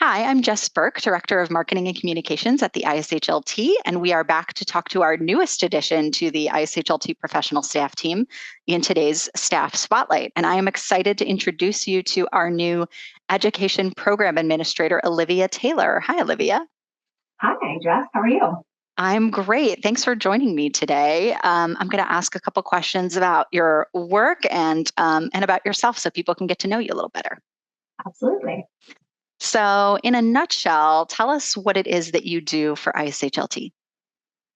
Hi, I'm Jess Burke, Director of Marketing and Communications at the ISHLT, and we are back to talk to our newest addition to the ISHLT professional staff team in today's Staff Spotlight. And I am excited to introduce you to our new Education Program Administrator, Olivia Taylor. Hi, Olivia. Hi, Jess. How are you? I'm great. Thanks for joining me today. I'm going to ask a couple questions about your work and about yourself so people can get to know you a little better. Absolutely. So, in a nutshell, tell us what it is that you do for ISHLT.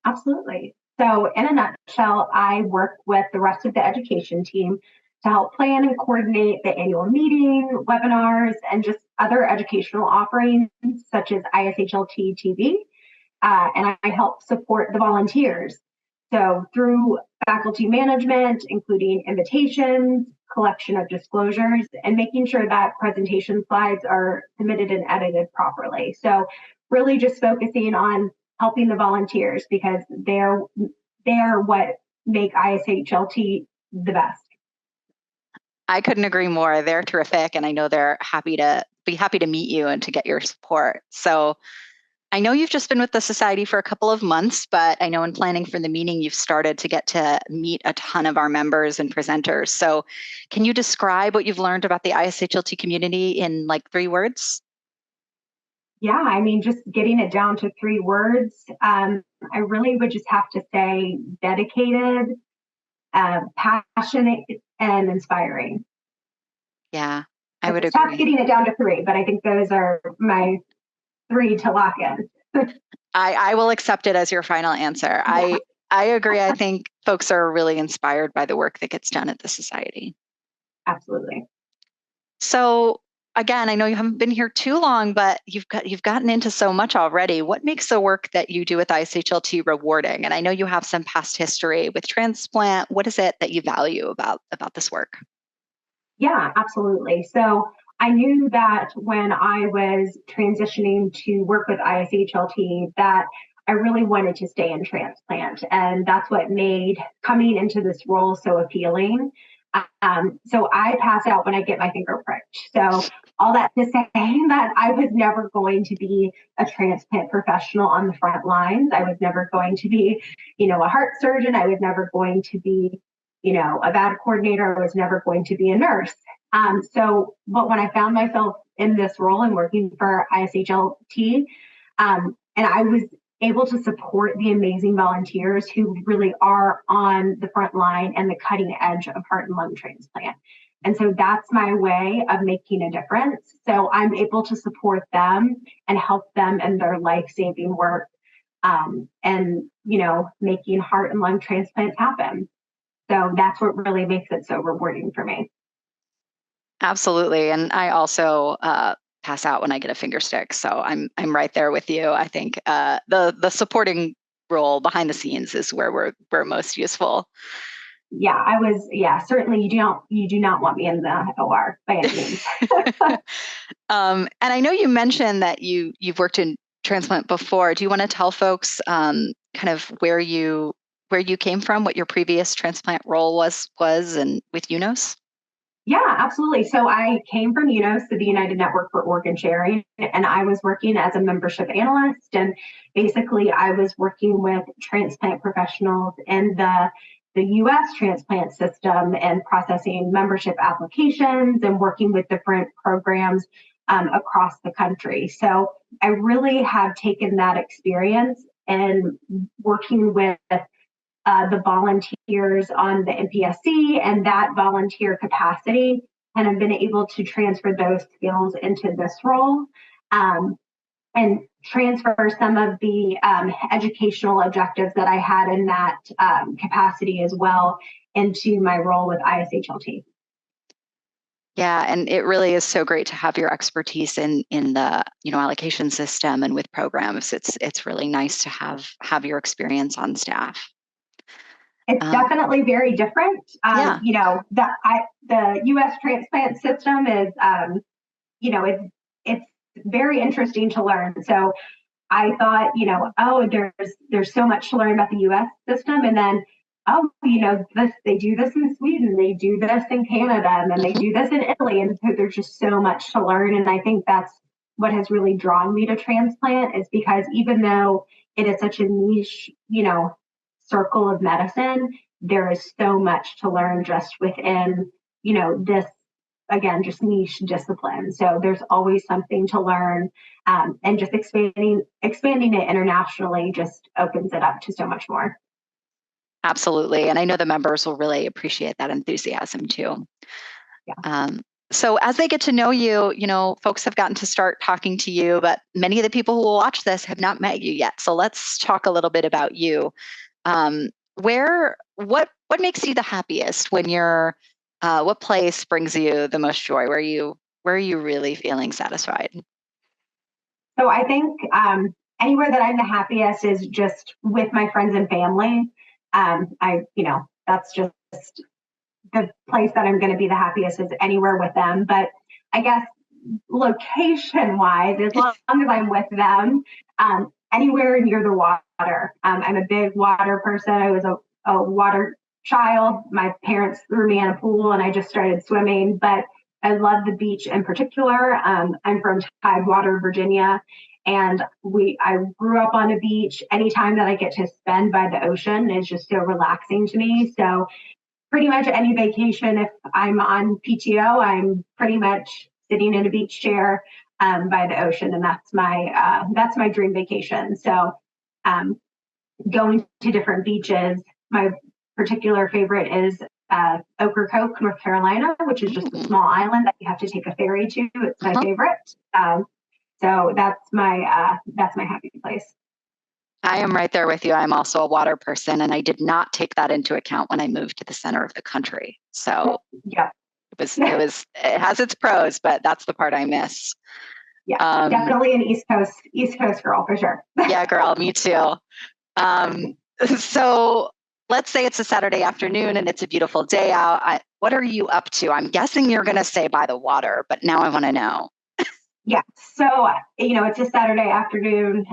Absolutely. So, in a nutshell, I work with the rest of the education team to help plan and coordinate the annual meeting, webinars, and just other educational offerings such as ISHLT TV. And I help support the volunteers. So, through faculty management, including invitations, collection of disclosures, and making sure that presentation slides are submitted and edited properly. So, really just focusing on helping the volunteers because they're what make ISHLT the best. I couldn't agree more. They're terrific, and I know they're happy to meet you and to get your support. So I know you've just been with the society for a couple of months, but I know in planning for the meeting, you've started to get to meet a ton of our members and presenters. So can you describe what you've learned about the ISHLT community in like 3 words? Yeah, I mean, just getting it down to 3 words, I really would just have to say dedicated, passionate, and inspiring. Yeah, I would It's tough agree. getting it down to 3, but I think those are my 3 to lock in. I will accept it as your final answer. Yeah. I agree. I think folks are really inspired by the work that gets done at the society. Absolutely. So again, I know you haven't been here too long, but you've gotten into so much already. What makes the work that you do with ISHLT rewarding? And I know you have some past history with transplant. What is it that you value about this work? Yeah, absolutely. So I knew that when I was transitioning to work with ISHLT that I really wanted to stay in transplant. And that's what made coming into this role so appealing. So I pass out when I get my finger pricked. So all that to say that I was never going to be a transplant professional on the front lines. I was never going to be, a heart surgeon. I was never going to be, a VAD coordinator. I was never going to be a nurse. But when I found myself in this role and working for ISHLT, and I was able to support the amazing volunteers who really are on the front line and the cutting edge of heart and lung transplant. And so that's my way of making a difference. So I'm able to support them and help them in their life-saving work and, making heart and lung transplants happen. So that's what really makes it so rewarding for me. Absolutely. And I also pass out when I get a finger stick. So I'm right there with you. I think the supporting role behind the scenes is where we're most useful. Yeah, certainly you do not want me in the OR by any means. And I know you mentioned that you've worked in transplant before. Do you want to tell folks kind of where you came from, what your previous transplant role was and with UNOS? Yeah, absolutely. So I came from UNOS, the United Network for Organ Sharing, and I was working as a membership analyst. And basically, I was working with transplant professionals in the US transplant system and processing membership applications and working with different programs across the country. So I really have taken that experience and working with the volunteers on the MPSC and that volunteer capacity, and have been able to transfer those skills into this role and transfer some of the educational objectives that I had in that capacity as well into my role with ISHLT. Yeah, and it really is so great to have your expertise in the allocation system and with programs. It's really nice to have your experience on staff. It's definitely very different. Yeah. The U.S. transplant system is, it's very interesting to learn. So I thought, there's so much to learn about the U.S. system, and then they do this in Sweden, they do this in Canada, and then they do this in Italy, and so there's just so much to learn. And I think that's what has really drawn me to transplant is because even though it is such a niche, circle of medicine, there is so much to learn just within, this, again, just niche discipline. So there's always something to learn, and just expanding it internationally just opens it up to so much more. Absolutely. And I know the members will really appreciate that enthusiasm too. Yeah. So as they get to know you, folks have gotten to start talking to you, but many of the people who will watch this have not met you yet. So let's talk a little bit about you. What makes you the happiest when what place brings you the most joy? Where are you really feeling satisfied? So I think anywhere that I'm the happiest is just with my friends and family. That's just the place that I'm going to be the happiest is anywhere with them. But I guess location wise, as long as I'm with them, anywhere near the water. I'm a big water person. I was a water child. My parents threw me in a pool and I just started swimming, but I love the beach in particular. I'm from Tidewater, Virginia, and I grew up on a beach. Anytime that I get to spend by the ocean is just so relaxing to me. So pretty much any vacation, if I'm on PTO, I'm pretty much sitting in a beach chair by the ocean, and that's my dream vacation. So going to different beaches. My particular favorite is Ocracoke, North Carolina, which is just a small island that you have to take a ferry to. It's my favorite. So that's my happy place. I am right there with you. I'm also a water person, and I did not take that into account when I moved to the center of the country. So yeah, it has its pros, but that's the part I miss. Yeah, definitely an East Coast girl for sure. Yeah, girl, me too. So let's say it's a Saturday afternoon and it's a beautiful day out. What are you up to? I'm guessing you're going to say by the water, but now I want to know. Yeah, so it's a Saturday afternoon.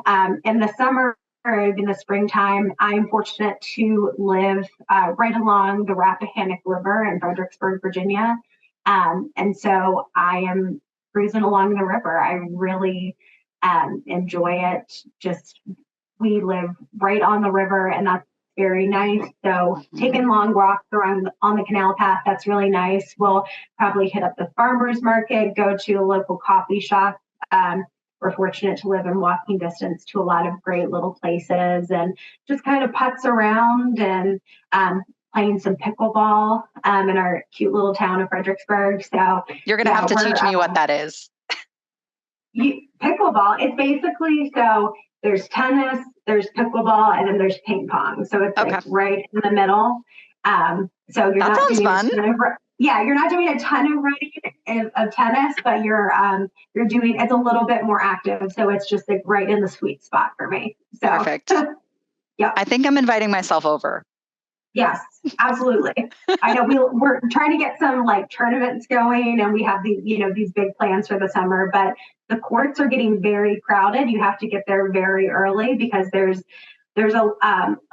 In the summer or in the springtime, I'm fortunate to live right along the Rappahannock River in Fredericksburg, Virginia. And so I am cruising along the river. I really enjoy it. We live right on the river, and that's very nice. So taking long walks around on the canal path, that's really nice. We'll probably hit up the farmers market, go to a local coffee shop. We're fortunate to live in walking distance to a lot of great little places, and just kind of putz around and playing some pickleball in our cute little town of Fredericksburg. So you're going to have to teach me what that is. Pickleball, it's basically, so there's tennis, there's pickleball, and then there's ping pong. So it's like right in the middle. So you're not doing fun. You're not doing a ton of running of tennis, but you're doing, it's a little bit more active. So it's just like right in the sweet spot for me. So perfect. Yeah, I think I'm inviting myself over. Yes, absolutely. I know we're trying to get some like tournaments going, and we have these big plans for the summer, but the courts are getting very crowded. You have to get there very early because there's a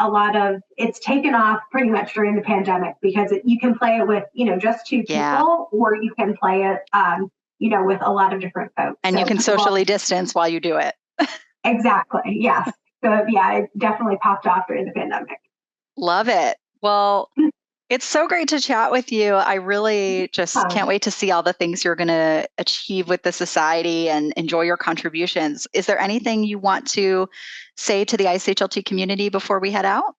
lot of, it's taken off pretty much during the pandemic because you can play it with, just two people, or you can play it, with a lot of different folks. And so you can socially distance while you do it. Exactly. Yes. So yeah, it definitely popped off during the pandemic. Love it. Well, it's so great to chat with you. I really just can't wait to see all the things you're going to achieve with the society and enjoy your contributions. Is there anything you want to say to the ISHLT community before we head out?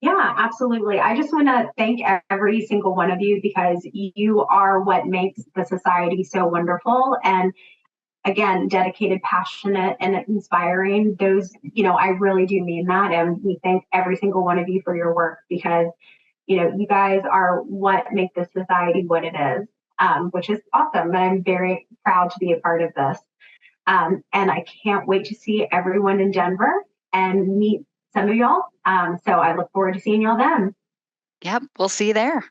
Yeah, absolutely. I just want to thank every single one of you because you are what makes the society so wonderful. And again, dedicated, passionate, and inspiring. Those, I really do mean that. And we thank every single one of you for your work because, you guys are what make this society what it is, which is awesome. And I'm very proud to be a part of this. And I can't wait to see everyone in Denver and meet some of y'all. So I look forward to seeing y'all then. Yep, we'll see you there.